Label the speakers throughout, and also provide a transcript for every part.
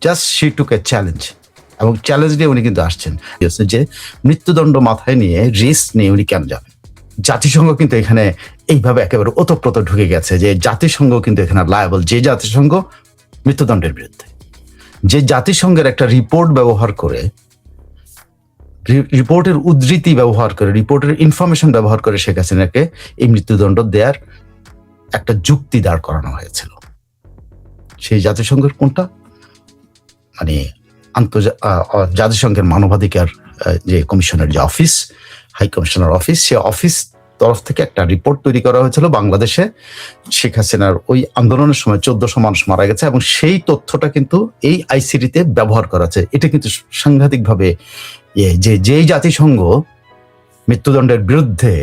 Speaker 1: Just she took A challenge, এবং challenge নিয়ে উনি কিন্তু আসছেন যে মৃত্যুদণ্ড মাথায় নিয়ে রিস্ক নিয়ে উনি কেন যাবেন। জাতিসংঘ কিন্তু এখানে এইভাবে একেবারে ওতপ্রোত ঢুকে গেছে যে জাতিসংঘ কিন্তু এখানে লায়াবল, যে জাতিসংঘ মৃত্যুদণ্ডের বিরুদ্ধে, যে জাতিসংঘের একটা রিপোর্ট ব্যবহার করে, রিপোর্টের উদ্ধৃতি ব্যবহার করে, রিপোর্টের ইনফরমেশন ব্যবহার করে শেখ হাসিনাকে এই মৃত্যুদণ্ড দেওয়ার একটা যুক্তি দাঁড় করানো হয়েছিল। সেই জাতিসংঘের কোনটা, মানে জাতিসংঘের মানবাধিকার যে কমিশনের যে অফিস, হাই কমিশনার অফিস, সে অফিস তরফ থেকে একটা রিপোর্ট তৈরি করা হয়েছিল বাংলাদেশে শেখ হাসিনার ওই আন্দোলনের সময় 1400 মানুষ মারা গেছে, এবং সেই তথ্যটা কিন্তু এই আইসিটিতে ব্যবহার করা হচ্ছে। এটা কিন্তু সাংঘাতিকভাবে যেই জাতিসংঘ মৃত্যুদণ্ডের বিরুদ্ধে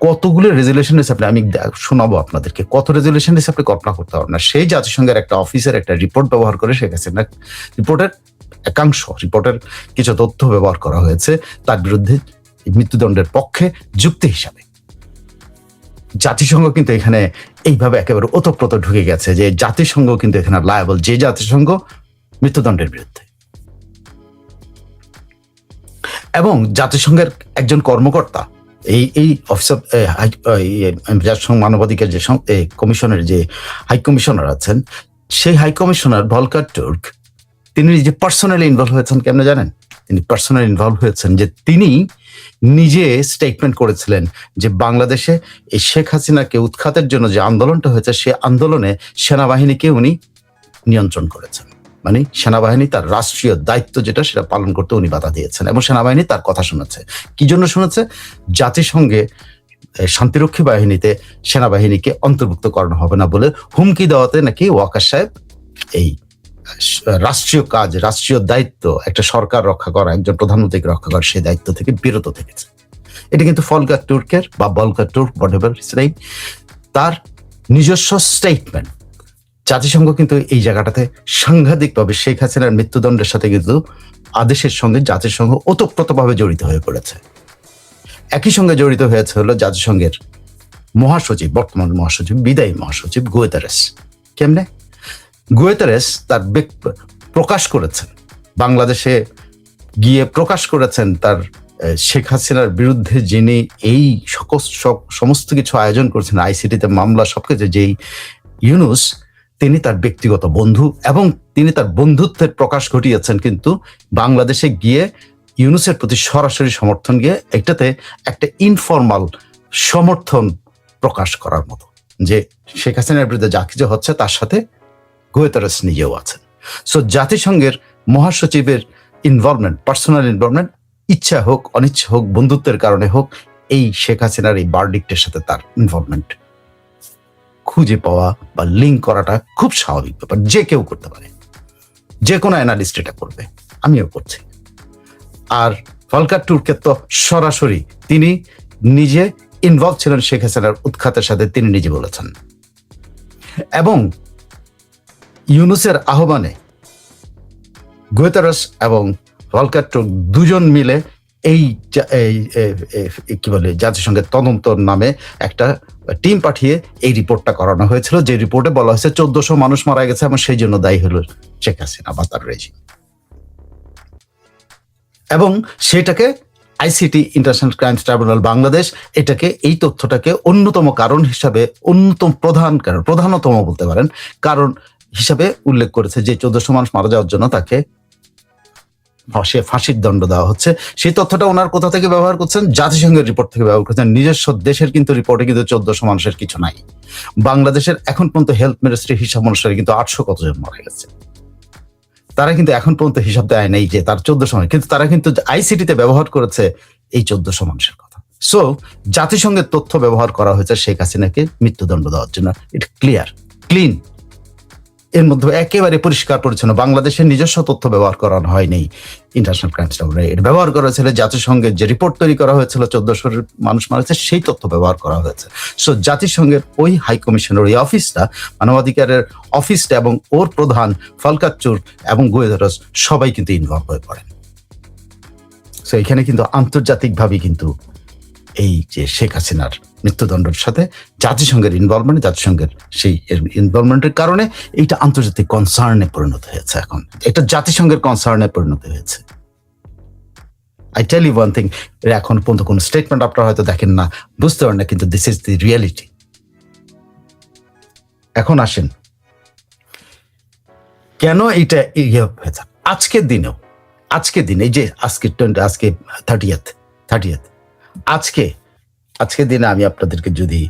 Speaker 1: কতগুলো রেজুলেশন এসে আমি শোনাবো আপনাদেরকে, কত রেজুলেশন এসে আপনি কল্পনা করতে পারবেন না। সেই জাতিসংঘের একটা অফিসের একটা রিপোর্ট ব্যবহার করে শেখ হাসিনা, রিপোর্টের একাংশ, রিপোর্টের কিছু তথ্য ব্যবহার করা হয়েছে তার বিরুদ্ধে মৃত্যুদণ্ডের পক্ষে যুক্তি হিসাবে। জাতিসংঘ কিন্তু এখানে এইভাবে একেবারে ওতপ্রোত ঢুকে গেছে যে জাতিসংঘ কিন্তু এখানে লায়াবল, যে জাতিসংঘ মৃত্যুদণ্ডের বিরুদ্ধে। এবং জাতিসংঘের একজন কর্মকর্তা এই অফিস অফ জাতিসংঘ মানবাধিকার যে কমিশনের যে হাই কমিশনার আছেন, সেই হাই কমিশনার ভলকার তুর্ক, তিনি যে পার্সোনালি ইনভলভ হয়েছেন কেমনে জানেন? তিনি পার্সোনালি ইনভলভ হয়েছেন যে তিনি নিজে স্টেটমেন্ট করেছিলেন যে বাংলাদেশে এই শেখ হাসিনাকে উৎখাতের জন্য যে আন্দোলনটা হয়েছে, সে আন্দোলনে সেনাবাহিনীকে উনি নিয়ন্ত্রণ করেছেন। মানে সেনাবাহিনী তার রাষ্ট্রীয় দায়িত্ব যেটা সেটা পালন করতে উনি বাধা দিয়েছেন, এবং সেনাবাহিনী তার কথা শুনেছে। কি জন্য শুনেছে? জাতিসংঘে শান্তিরক্ষী বাহিনীতে সেনাবাহিনীকে অন্তর্ভুক্ত করানো হবে না বলে হুমকি দেওয়াতে নাকি ওয়াকার সাহেব এই রাষ্ট্রীয় কাজ, রাষ্ট্রীয় দায়িত্ব, একটা সরকার রক্ষা করা, একজন প্রধানমন্ত্রীকে রক্ষা করা, সেই দায়িত্ব থেকে বিরত থেকেছে। এটা কিন্তু ফলকার তুর্কের বা বলকার তুর্ক তার নিজস্ব স্টেটমেন্ট। জাতিসংঘ কিন্তু এই জায়গাটাতে সাংঘাতিকভাবে শেখ হাসিনার মৃত্যুদণ্ডের সাথে কিন্তু আদেশের সঙ্গে জাতিসংঘ ওতপ্রোতভাবে জড়িত হয়ে পড়েছে। একই সঙ্গে জড়িত হয়েছে হলো জাতিসংঘের মহাসচিব, বর্তমান মহাসচিব, বিদায়ী মহাসচিব গুয়েতারেস। কেমনে? গুয়েতারেস তার প্রকাশ করেছেন, বাংলাদেশে গিয়ে প্রকাশ করেছেন তার শেখ হাসিনার বিরুদ্ধে যিনি এই সমস্ত কিছু আয়োজন করেছেন, আইসিটিতে মামলা সবকিছু, যেই ইউনুস, তিনি তার ব্যক্তিগত বন্ধু, এবং তিনি তার বন্ধুত্বের প্রকাশ ঘটিয়েছেন কিন্তু বাংলাদেশে গিয়ে ইউনুসের প্রতি সরাসরি সমর্থন গিয়ে এটাতে একটা ইনফরমাল সমর্থন প্রকাশ করার মতো, যে শেখ হাসিনার বিরুদ্ধে যা কিছু হচ্ছে তার সাথে গুয়েতারেস নিজেও আছেন। সো জাতিসংঘের মহাসচিবের ইনভলভমেন্ট, পার্সোনাল ইনভলভমেন্ট, ইচ্ছা হোক অনিচ্ছা হোক, বন্ধুত্বের কারণে হোক, এই শেখ হাসিনার এই ভার্ডিক্টের সাথে তার ইনভলভমেন্ট খুঁজে পাওয়া বা লিঙ্ক করাটা খুব স্বাভাবিক ব্যাপার, যে কেউ করতে পারে, যে কোনো অ্যানালিস্ট এটা করবে, আমিও করছি। আর ভলকার তুর্কের তো সরাসরি তিনি নিজে ইনভলভ ছিলেন শেখ হাসিনার উৎখাতের সাথে, তিনি নিজে বলেছেন। এবং ইউনুসের আহ্বানে গুয়েতারেস এবং ভলকার তুর্ক দুজন মিলে এই কি বলে জাতিসংঘের তদন্ত নামে একটা টিম পাঠিয়ে এই রিপোর্টটা করানো হয়েছিল, যে রিপোর্টে বলা হয়েছে 1400 মানুষ মারা গেছে এবং সেই জন্য দায়ী হলো শেখ হাসিনা বা তার রেজিম। এবং সেটাকে ICT, international crimes tribunal Bangladesh, এটাকে, এই তথ্যটাকে অন্যতম কারণ হিসাবে, অন্যতম প্রধানতম বলতে পারেন কারণ হিসাবে উল্লেখ করেছে, যে 1400 মানুষ মারা যাওয়ার জন্য তাকে ফাঁসির দণ্ড দেওয়া হচ্ছে। সেই তথ্যটা ওনার কোথা থেকে ব্যবহার করছেন? জাতিসংঘের রিপোর্ট থেকে ব্যবহার করছেন। নিজস্ব দেশের কিন্তু রিপোর্টে কিন্তু 1400 মানুষের কিছু নাই। বাংলাদেশের এখন পর্যন্ত হেলথ মিনিস্ট্রি হিসাব অনুসারে কিন্তু 800 কতজন মারা গেছে। তারা কিন্তু এখন পর্যন্ত হিসাব দেয় নাই যে তার 1400 মানুষ, কিন্তু তারা কিন্তু আইসিটিতে ব্যবহার করেছে এই 1400 মানুষের কথা। সো জাতিসংঘের তথ্য ব্যবহার করা হয়েছে শেখ হাসিনাকে মৃত্যুদণ্ড দেওয়ার জন্য। এটা ক্লিয়ার, ক্লিন, এর মধ্যে একেবারে পরিষ্কার পরিচ্ছন্ন। বাংলাদেশের নিজস্ব তথ্য ব্যবহার করানো হয়নি ইন্টারন্যাশনাল ক্রাইমস ট্রাইব্যুনালে, এটা ব্যবহার করা হয়েছিল জাতিসংঘের যে রিপোর্ট তৈরি করা হয়েছিল 1400 মানুষ মারা গেছে, সেই তথ্য ব্যবহার করা হয়েছে। সো জাতিসংঘের ওই হাই কমিশনের ওই অফিসটা, মানবাধিকারের অফিসটা, এবং ওর প্রধান ভলকার তুর্ক এবং গুয়েতারেস সবাই কিন্তু ইনভলভ হয়ে পড়েন। সো এখানে কিন্তু আন্তর্জাতিকভাবে কিন্তু এই যে শেখ হাসিনার মৃত্যুদণ্ডের সাথে জাতিসংঘের ইনভলভমেন্ট, জাতিসংঘের সেই ইনভলভমেন্টের কারণে এইটা আন্তর্জাতিক কনসার্নে পরিণত হয়েছে। এখন এটা জাতিসংঘের কনসার্নে পরিণত হয়েছে। I tell you one thing, এখন পর্যন্ত কোনো স্টেটমেন্ট আপনারা হয়তো দেখেন না, বুঝতে পারেন না, কিন্তু দিস ইজ দি রিয়ালিটি। এখন আসেন কেন এইটা ইয়ে হয়েছে আজকের দিনেও। আজকের দিনে এই যে আজকে 30th আজকের দিনে আমি আপনাদেরকে যদি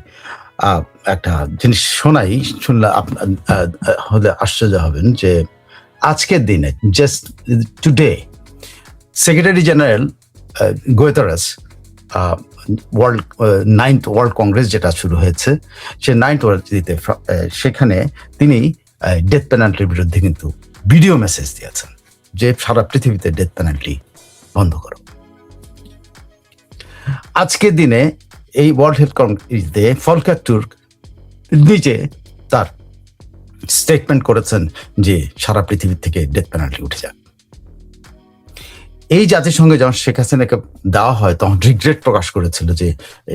Speaker 1: একটা জিনিস শোনাই, শুনলে হলে আশ্চর্য হবেন যে আজকের দিনে just today secretary general Guterres world 9th world Congress যেটা শুরু হয়েছে, সে 9th ওয়ার্ল্ড সেখানে তিনি ডেথ পেনাল্টির বিরুদ্ধে কিন্তু ভিডিও মেসেজ দিয়েছেন যে সারা পৃথিবীতে ডেথ পেনাল্টি বন্ধ করো। আজকের দিনে এই ওয়ার্ল্ড হেলথ কংগ্রেসে ফলকার তুর্ক নিজে তার স্টেটমেন্ট করেছেন যে সারা পৃথিবী থেকে ডেথ পেনাল্টি উঠে যাক। এই জাতিসংঘে যখন শেখ হাসিনাকে দেওয়া হয় তখন রিগ্রেট প্রকাশ করেছিল যে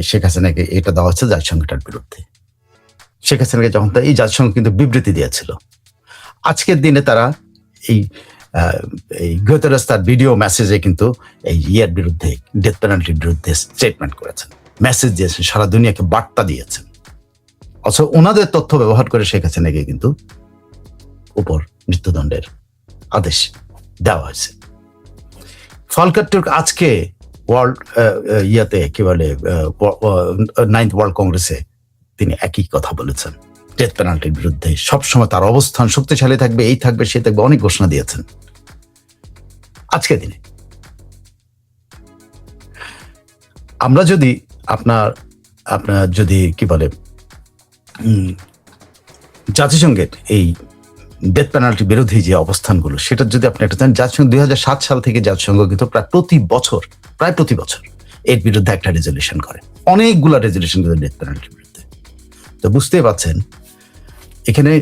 Speaker 1: শেখ হাসিনাকে এটা দেওয়া হচ্ছে জাতিসংঘটার বিরুদ্ধে। শেখ হাসিনাকে যখন এই জাতিসংঘ কিন্তু বিবৃতি দিয়েছিল, আজকের দিনে তারা এই গুতেরেস তার ভিডিও মেসেজে কিন্তু এই ইয়ের বিরুদ্ধে, ডেথ পেনাল্টির বিরুদ্ধে স্টেটমেন্ট করেছেন, মেসেজ দিয়েছেন, সারা দুনিয়াকে বার্তা দিয়েছেন। অথচ ওনাদের তথ্য ব্যবহার করে শেখ হাসিনাকে কিন্তু উপর মৃত্যুদণ্ডের আদেশ দেওয়া হয়েছে। ফলকার তুর্ক আজকে ওয়ার্ল্ড ইয়াতে কি বলে 9th ওয়ার্ল্ড কংগ্রেসে তিনি একই কথা বলেছেন, ডেথ পেনাল্টির বিরুদ্ধে সবসময় তার অবস্থান শক্তিশালী থাকবে, এই থাকবে সে থাকবে, অনেক ঘোষণা দিয়েছেন। আজকে দিনে আমরা যদি আপনার যদি কি বলে জাতিসংঘের এই ডেথ পেনাল্টি বিরোধী যে অবস্থানগুলো, সেটা যদি আপনি একটা জানেন, জাতিসংঘ 2007 সাল থেকে জাতিসংঘ কিন্তু প্রায় প্রতি বছর এর বিরুদ্ধে একটা রেজলিউশন করে, অনেকগুলো রেজলিউশন করে ডেথ পেনাল্টির বিরুদ্ধে। তো বুঝতেই পারছেন এখানে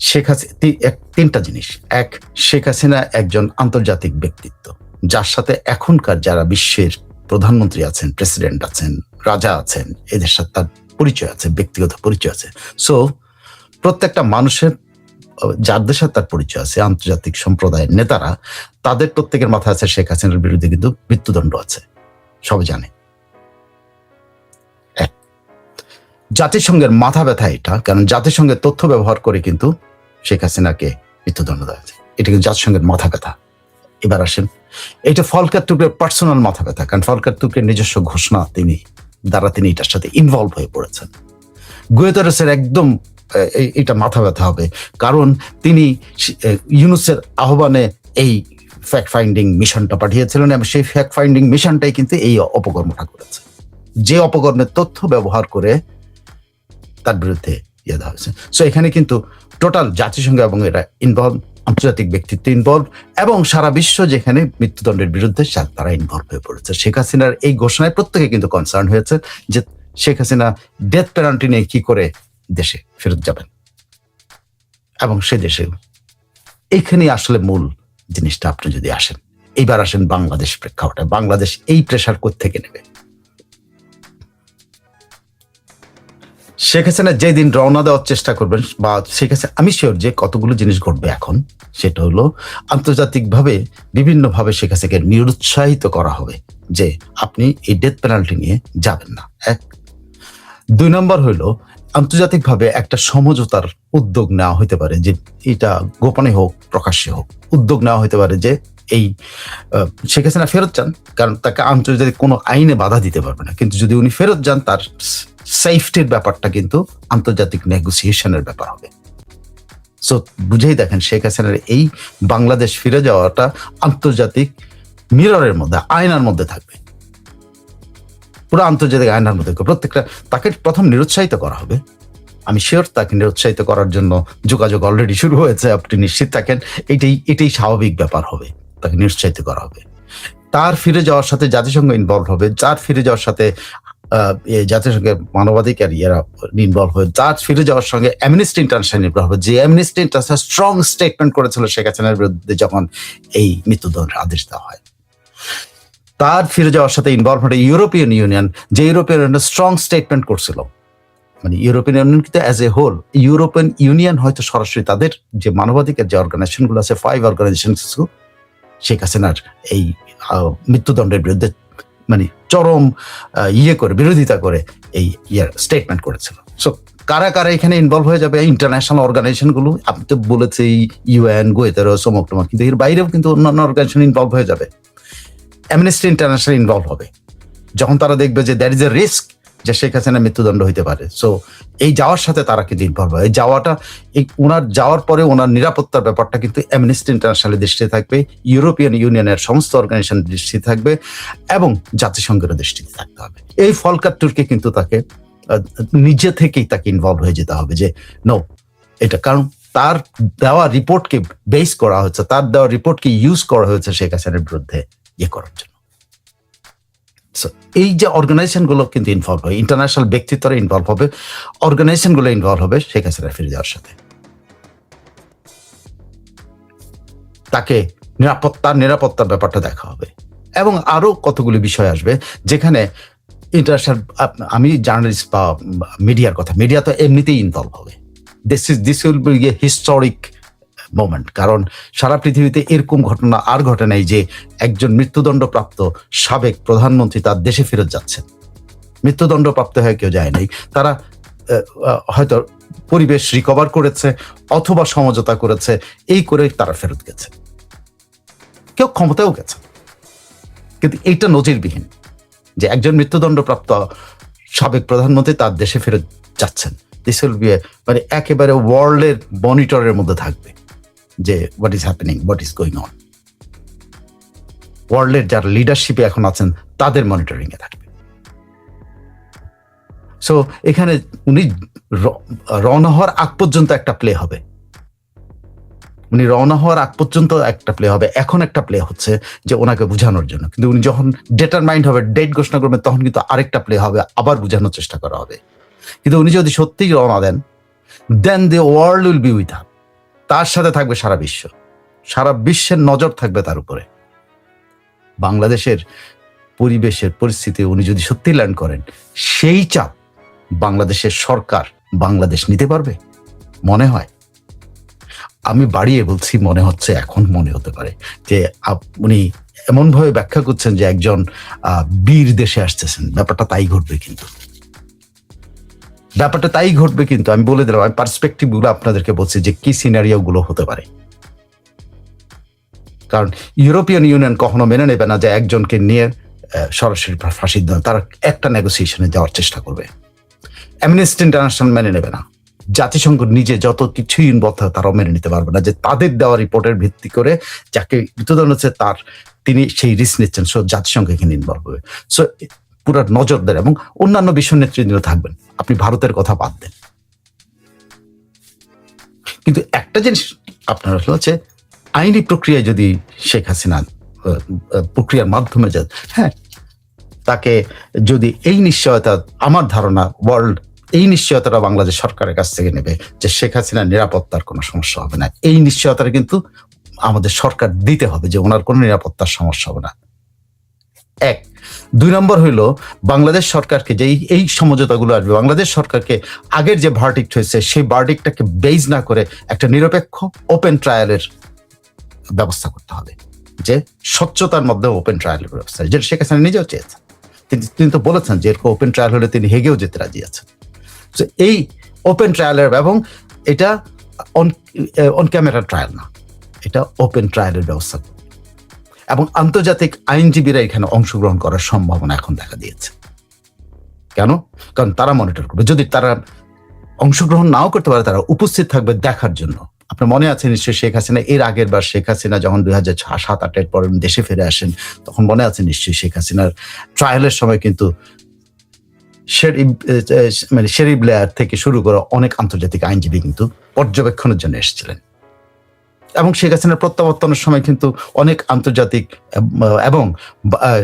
Speaker 1: শেখ হাসিনা তিনটা জিনিস। এক, শেখ হাসিনা একজন আন্তর্জাতিক ব্যক্তিত্ব, যার সাথে এখনকার যারা বিশ্বের প্রধানমন্ত্রী আছেন, প্রেসিডেন্ট আছেন, রাজা আছেন, এদের সাথে তার পরিচয় আছে, ব্যক্তিগত পরিচয় আছে। সো প্রত্যেকটা মানুষের যাদের সাথে তার পরিচয় আছে, আন্তর্জাতিক সম্প্রদায়ের নেতারা, তাদের প্রত্যেকের মাথায় আছে শেখ হাসিনার বিরুদ্ধে কিন্তু মৃত্যুদণ্ড আছে, সবাই জানে। জাতিসংঘের মাথা ব্যথা এটা, কারণ জাতিসংঘের তথ্য ব্যবহার করে কিন্তু শেখ হাসিনাকে মৃত্যুদণ্ড দেওয়া হয়েছে। এটা কিন্তু জাতিসংঘের মাথা ব্যথা। এবার আসেন, এটা ফলকার তুর্কের পার্সোনাল মাথা ব্যথা, কারণ ফলকার তুর্কের নিজস্ব ঘোষণা তিনি এটার সাথে ইনভলভ হয়ে পড়েছেন। গুতেরেসের একদম এটা মাথা ব্যথা হবে, কারণ তিনি ইউনুসের আহ্বানে এই ফ্যাক্ট ফাইন্ডিং মিশনটা পাঠিয়েছিলেন এবং সেই ফ্যাক্ট ফাইন্ডিং মিশনটাই কিন্তু এই অপকর্মটা করেছে, যে অপকর্মের তথ্য ব্যবহার করে তার বিরুদ্ধে ইয়ে দেওয়া হয়েছে। সো এখানে কিন্তু টোটাল জাতিসংঘ এবং এরা ইনভলভ, আন্তর্জাতিক ব্যক্তিত্ব ইনভলভ, এবং সারা বিশ্ব যেখানে মৃত্যুদণ্ডের বিরুদ্ধে তারা ইনভলভ হয়ে পড়েছে। শেখ হাসিনার এই ঘোষণায় প্রত্যেকে কিন্তু কনসার্ন হয়েছে যে শেখ হাসিনা ডেথ পেনাল্টি নিয়ে কি করে দেশে ফেরত যাবেন, এবং সে দেশে এইখানে আসলে মূল জিনিসটা। আপনি যদি আসেন, এইবার আসেন বাংলাদেশ প্রেক্ষাপটে, বাংলাদেশ এই প্রেশার কোত্থেকে নেবে? শেখ হাসিনা যেদিন রওনা দেওয়ার চেষ্টা করবেন, বা শেখ হাসিনা, আমি শিওর যে কতগুলো জিনিস ঘটবে এখন, সেটা হলো আন্তর্জাতিকভাবে বিভিন্নভাবে শেখ হাসিনাকে নিরুৎসাহিত করা হবে যে আপনি এই ডেথ পেনাল্টি নিয়ে যাবেন না। এক, 2 নম্বর হইল আন্তর্জাতিকভাবে একটা সমঝোতার উদ্যোগ নেওয়া হইতে পারে, যে এটা গোপনে হোক প্রকাশ্যে হোক, উদ্যোগ নেওয়া হইতে পারে যে এই শেখ হাসিনা ফেরত যান, কারণ তাকে আন্তর্জাতিক কোনো আইনে বাধা দিতে পারবে না, কিন্তু যদি উনি ফেরত যান তার সেফটির ব্যাপারটা কিন্তু আন্তর্জাতিক নেগোসিয়েশনের ব্যাপার হবে। সো বুঝেই দেখেন শেখ হাসিনার এই বাংলাদেশ ফিরে যাওয়াটা আন্তর্জাতিক মিররের মধ্যে, আয়নার মধ্যে থাকবে, পুরো আন্তর্জাতিক আয়নার মধ্যে। প্রত্যেকটা তাকে প্রথম নিরুৎসাহিত করা হবে, আমি শিওর তাকে নিরুৎসাহিত করার জন্য যোগাযোগ অলরেডি শুরু হয়েছে, আপনি নিশ্চিত থাকেন। এটাই স্বাভাবিক ব্যাপার হবে, তাকে নিরুৎসাহিত করা হবে। তার ফিরে যাওয়ার সাথে জাতিসংঘ ইনভলভ হবে, যার ফিরে যাওয়ার সাথে জাতিসংঘের মানবাধিকার এরা ইনভলভ হবে, যার ফিরে যাওয়ার সঙ্গে অ্যামনেস্টি ইন্টারন্যাশনাল ইনভলভ হবে, যে অ্যামনেস্টি ইন্টারন্যাশনাল স্ট্রং স্টেটমেন্ট করেছিল শেখ হাসিনার বিরুদ্ধে যখন এই মৃত্যুদণ্ডের আদেশ দেওয়া হয়। তার ফিরে যাওয়ার সাথে ইনভলভ হয়ে ইউরোপিয়ান ইউনিয়ন, যে ইউরোপিয়ান ইউনিয়ন স্ট্রং স্টেটমেন্ট করছিল, মানে ইউরোপিয়ান ইউনিয়ন কিন্তু as a whole, European Union হয়তো সরাসরি তাদের যে মানবাধিকার যে অর্গানাইজেশনগুলো আছে, 5 অর্গানাইজেশন, শেখ হাসিনার এই মৃত্যুদণ্ডের বিরুদ্ধে মানে চরম করে বিরোধিতা করে এই স্টেটমেন্ট করেছিল। সো কারা কারা এখানে ইনভলভ হয়ে যাবে? ইন্টারন্যাশনাল অর্গানাইজেশন গুলো, আপনি তো বলেছে ইউএন, গোয়েতেরো, সমক টমক, কিন্তু এর বাইরেও কিন্তু অন্যান্য অর্গানাইজেশন ইনভলভ হয়ে যাবে। অ্যামনেস্টি ইন্টারন্যাশনাল ইনভলভ হবে যখন তারা দেখবে যে দ্যার ইজ এ রিস্ক যে শেখ হাসিনা মৃত্যুদণ্ড হইতে পারে। সো এই যাওয়ার সাথে তারা কিন্তু ইনভলভ হয়। এই যাওয়াটা, এই ওনার যাওয়ার পরে ওনার নিরাপত্তার ব্যাপারটা কিন্তু অ্যামনেস্টি ইন্টারন্যাশনালের দৃষ্টিতে থাকবে, ইউরোপিয়ান ইউনিয়নের সমস্ত অর্গানাইজেশনের দৃষ্টিতে থাকবে, এবং জাতিসংঘের দৃষ্টিতে থাকতে হবে। এই ফলকার তুর্কি কিন্তু তাকে নিজে থেকেই তাকে ইনভলভ হয়ে যেতে হবে যে নো, এটা কারণ তার দেওয়া রিপোর্টকে বেস করা হয়েছে, তার দেওয়া রিপোর্টকে ইউজ করা হয়েছে শেখ হাসিনার বিরুদ্ধে করার জন্য। এই যে অর্গানাইজেশন গুলো কিন্তু ইনভলভ হবে, ইন্টারন্যাশনাল ব্যক্তিত্বরা ইনভলভ হবে, অর্গানাইজেশন গুলো ইনভলভ হবে শেখ হাসিনা ফিরে যাওয়ার সাথে। তাকে নিরাপত্তার ব্যাপারটা দেখা হবে, এবং আরো কতগুলি বিষয় আসবে যেখানে ইন্টারন্যাশনাল, আমি জার্নালিস্ট বা মিডিয়ার কথা, মিডিয়া তো এমনিতেই ইনভলভ হবে। This will be A historic moment, কারণ সারা পৃথিবীতে এরকম ঘটনা আর ঘটে নাই যে একজন মৃত্যুদণ্ডপ্রাপ্ত সাবেক প্রধানমন্ত্রী তার দেশে ফেরত যাচ্ছেন। মৃত্যুদণ্ডপ্রাপ্ত হয়ে কেউ যায় নাই, তারা হয়তো পরিবেশ রিকভার করেছে অথবা সমঝোতা করেছে, এই করে তারা ফেরত গেছে, কেউ ক্ষমতাও গেছে। কিন্তু এইটা নজিরবিহীন যে একজন মৃত্যুদণ্ডপ্রাপ্ত সাবেক প্রধানমন্ত্রী তার দেশে ফেরত যাচ্ছেন। দিস উইল বি মানে একেবারে ওয়ার্ল্ডের মনিটরের মধ্যে থাকবে যে what is happening, what is going on. ওয়ার্ল্ডের যারা লিডারশিপে এখন আছেন তাদের মনিটরিং এ থাকবে। সো এখানে উনি রওনা হওয়ার আগ পর্যন্ত একটা প্লে হবে, উনি রওনা হওয়ার আগ পর্যন্ত একটা প্লে হবে। এখন একটা প্লে হচ্ছে যে ওনাকে বুঝানোর জন্য, কিন্তু উনি যখন ডিটারমাইন্ড হবে, ডেট ঘোষণা করবেন, তখন কিন্তু আরেকটা প্লে হবে, আবার বুঝানোর চেষ্টা করা হবে। কিন্তু উনি যদি সত্যিই রওনা দেন, then the world will be with him, তার সাথে থাকবে সারা বিশ্ব, সারা বিশ্বের নজর থাকবে তার উপরে। বাংলাদেশের পরিবেশের পরিস্থিতি উনি যদি সত্যি ল্যান্ড করেন, সেই চাপ বাংলাদেশের সরকার, বাংলাদেশ নিতে পারবে মনে হয়? আমি বাড়িয়ে বলছি, মনে হচ্ছে, এখন মনে হতে পারে যে উনি এমনভাবে ব্যাখ্যা করছেন যে একজন বীর দেশে আসতেছেন। ব্যাপারটা তাই ঘটবে, কিন্তু আমি বলে দিলাম, আমি পার্সপেক্টিভ গুলো আপনাদেরকে বলছি যে কি সিনারিও গুলো হতে পারে। কারণ ইউরোপিয়ান ইউনিয়ন কখনো মেনে নেবে না যে একজনকে নিয়ে সরাসরি ফাঁসির দেন, তারা একটা নেগোসিয়েশনে যাওয়ার চেষ্টা করবে। অ্যামনেস্টি ইন্টারন্যাশনাল মেনে নেবে না, জাতিসংঘ নিজে যত কিছুই ইনভলভ থাকে তারাও মেনে নিতে পারবে না যে তাদের দেওয়া রিপোর্টের ভিত্তি করে যাকে মৃত্যুদণ্ড হচ্ছে তিনি সেই রিস্ক নিচ্ছেন। সো জাতিসংঘ এখানে ইনভলভ হবে। সো পুরো নজর দেন, এবং অন্যান্য বিশ্ব নেতৃবৃন্দ থাকবেন, আপনি ভারতের কথা বাদ দেন। কিন্তু একটা জিনিস আপনার হচ্ছে আইনি প্রক্রিয়ায় যদি শেখ হাসিনা প্রক্রিয়ার মাধ্যমে যান, হ্যাঁ, তাকে যদি এই নিশ্চয়তা, আমার ধারণা ওয়ার্ল্ড এই নিশ্চয়তাটা বাংলাদেশ সরকারের কাছ থেকে নেবে যে শেখ হাসিনার নিরাপত্তার কোনো সমস্যা হবে না। এই নিশ্চয়তাটা কিন্তু আমাদের সরকার দিতে হবে যে ওনার কোনো নিরাপত্তার সমস্যা হবে না। 1, 2 নম্বর হইল বাংলাদেশ সরকারকে যে এই সমঝোতাগুলো আসবে, বাংলাদেশ সরকারকে আগের যে ভার্ডিক্ট হয়েছে সেই ভার্ডিক্টটাকে বেজ না করে একটা নিরপেক্ষ ওপেন ট্রায়ালের ব্যবস্থা করতে হবে, যে স্বচ্ছতার মধ্যে ওপেন ট্রায়ালের ব্যবস্থা, যেটা শেখ হাসিনা নিজেও চেয়েছেন। তিনি তো বলেছেন যে এরকম ওপেন ট্রায়াল হলে তিনি হেগেও যেতে রাজি আছেন। তো এই ওপেন ট্রায়ালের, এবং এটা অন ক্যামেরা ট্রায়াল না, এটা ওপেন ট্রায়ালের ব্যবস্থা করবে, এবং আন্তর্জাতিক আইনজীবীরা এখানে অংশগ্রহণ করার সম্ভাবনা এখন দেখা দিয়েছে। কেন? কারণ তারা মনিটর করবে। যদি তারা অংশগ্রহণ নাও করতে পারে, তারা উপস্থিত থাকবে দেখার জন্য। আপনার মনে আছে নিশ্চয়ই শেখ হাসিনা এর আগের বার, শেখ হাসিনা যখন 2007-08 পরে দেশে ফিরে আসেন, তখন মনে আছে নিশ্চয়ই শেখ হাসিনার ট্রায়ালের সময় কিন্তু শেরিফ লেয়ার থেকে শুরু করে অনেক আন্তর্জাতিক আইনজীবী কিন্তু পর্যবেক্ষণের জন্য এসেছিলেন, এবং শেখ হাসিনার প্রত্যাবর্তনের সময় কিন্তু অনেক আন্তর্জাতিক এবং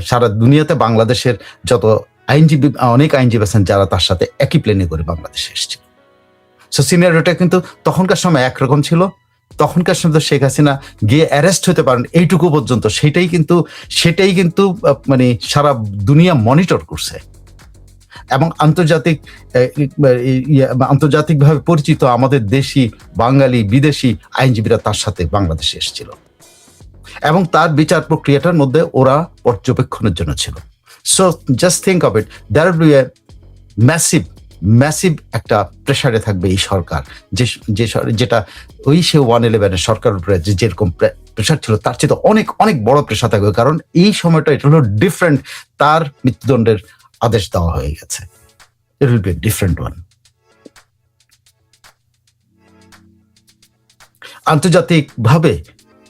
Speaker 1: সারা দুনিয়াতে বাংলাদেশের যত আইনজীবী, অনেক আইনজীবী আছেন যারা তার সাথে একই প্লেনে করে বাংলাদেশে এসেছিল। সো সিনারিওটা কিন্তু তখনকার সময় একরকম ছিল, তখনকার সময় তো শেখ হাসিনা গিয়ে অ্যারেস্ট হতে পারেন এইটুকু পর্যন্ত, সেটাই কিন্তু মানে সারা দুনিয়া মনিটর করছে। এবং আন্তর্জাতিকভাবে পরিচিত আমাদের দেশি, বাঙালি, বিদেশি আইনজীবীরা তার সাথে বাংলাদেশে এসেছিল, এবং তার বিচার প্রক্রিয়াটার মধ্যে ওরা পর্যবেক্ষণের জন্য ছিল। So just think of it, there will be a massive একটা প্রেসারে থাকবে এই সরকার, যেটা ওই সে 111 সরকারের উপরে যেরকম প্রেসার ছিল তার চেয়ে অনেক অনেক বড় প্রেসার থাকবে, কারণ এই সময়টা এটা হলো ডিফারেন্ট। তার মৃত্যুদণ্ডের আদেশ দেওয়া হয়ে গেছে, it will be a different one. আন্তর্জাতিকভাবে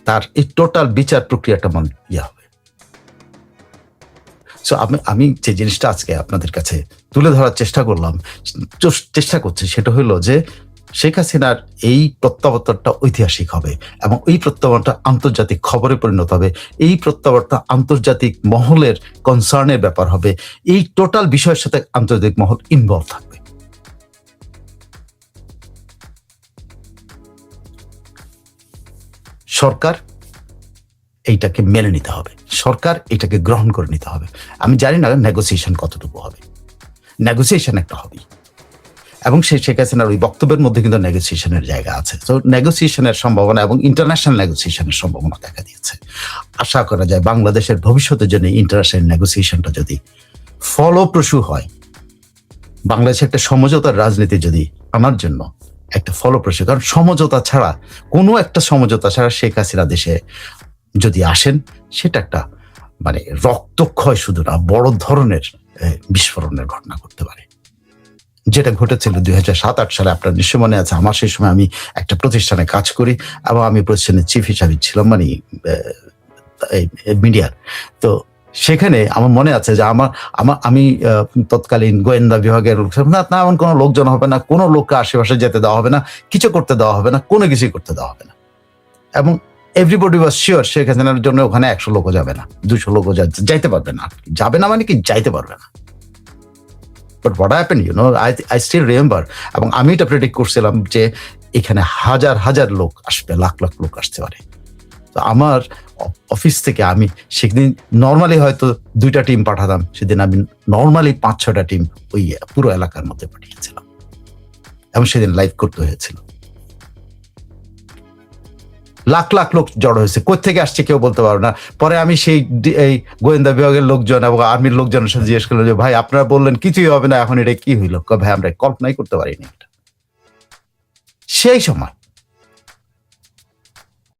Speaker 1: তার এই টোটাল বিচার প্রক্রিয়াটা হবে। সো আমি যে জিনিসটা আজকে আপনাদের কাছে তুলে ধরার চেষ্টা করছি সেটা হলো যে শেখ হাসিনার এই প্রত্যাবর্তনটা ঐতিহাসিক হবে, এবং এই প্রত্যাবর্তনটা আন্তর্জাতিক খবরে পরিণত হবে, এই প্রত্যাবর্তন আন্তর্জাতিক মহলের কনসার্নের ব্যাপার হবে, এই টোটাল বিষয়ের সাথে আন্তর্জাতিক মহল ইনভলভ থাকবে। সরকার এইটাকে মেনে নিতে হবে, সরকার এটাকে গ্রহণ করে নিতে হবে। আমি জানি না নেগোসিয়েশন কতটুকু হবে, নেগোসিয়েশন একটা হবে, এবং শেখ হাসিনার ওই বক্তব্যের মধ্যে কিন্তু নেগোসিয়েশনের জায়গা আছে। তো নেগোসিয়েশনের সম্ভাবনা এবং ইন্টারন্যাশনাল নেগোসিয়েশনের সম্ভাবনা দেখা দিয়েছে। আশা করা যায় বাংলাদেশের ভবিষ্যতের জন্য ইন্টারন্যাশনাল নেগোসিয়েশনটা যদি ফলপ্রসূ হয়, বাংলাদেশে একটা সমঝোতার রাজনীতি যদি আনার জন্য একটা ফলপ্রসূ, কারণ কোনো একটা সমঝোতা ছাড়া শেখ হাসিনা দেশে যদি আসেন, সেটা একটা মানে রক্তক্ষয় শুধু না, বড় ধরনের বিস্ফোরণের ঘটনা ঘটতে পারে, যেটা ঘটেছিল 2007-08 সালে। আপনার নিশ্চয় মনে আছে, আমার সেই সময় আমি একটা প্রতিষ্ঠানে কাজ করি এবং আমি প্রতিষ্ঠানের চিফ হিসাবে ছিলাম, মানে মিডিয়ার। তো সেখানে আমার মনে আছে যে আমি তৎকালীন গোয়েন্দা বিভাগের না এমন কোনো লোকজন হবে না, কোনো লোককে আশেপাশে যেতে দেওয়া হবে না, কিছু করতে দেওয়া হবে না, কোনো কিছুই করতে দেওয়া হবে না। এবং এভরিবডি ওয়াজ শিওর শেখ হাসিনার জন্য ওখানে 100 লোকও যাবে না, 200 লোকও যাইতে পারবে না, যাবে না মানে কি যাইতে পারবে না। But what happened, I still remember, এবং আমি এটা প্রেডিক্ট করছিলাম যে এখানে হাজার হাজার লোক আসবে, লাখ লাখ লোক আসতে পারে। তো আমার অফিস থেকে আমি সেদিন নর্মালি হয়তো 2টা টিম পাঠাতাম, সেদিন আমি নর্মালি 5-6টা টিম ওই পুরো এলাকার মধ্যে পাঠিয়েছিলাম, এবং সেদিন লাইভ করতে হয়েছিল। লাখ লাখ লোক জড়ো হয়েছে, কোত্থেকে আসছে কেউ বলতে পারবে না। পরে আমি এই গোয়েন্দা বিভাগের লোকজন এবং আর্মির লোকজনের সাথে জিজ্ঞেস করলাম যে ভাই আপনারা বললেন কিছুই হবে না, এখন এটা কি হইলো? ভাই আমরা কল্পনাই করতে পারিনি। সেই সময়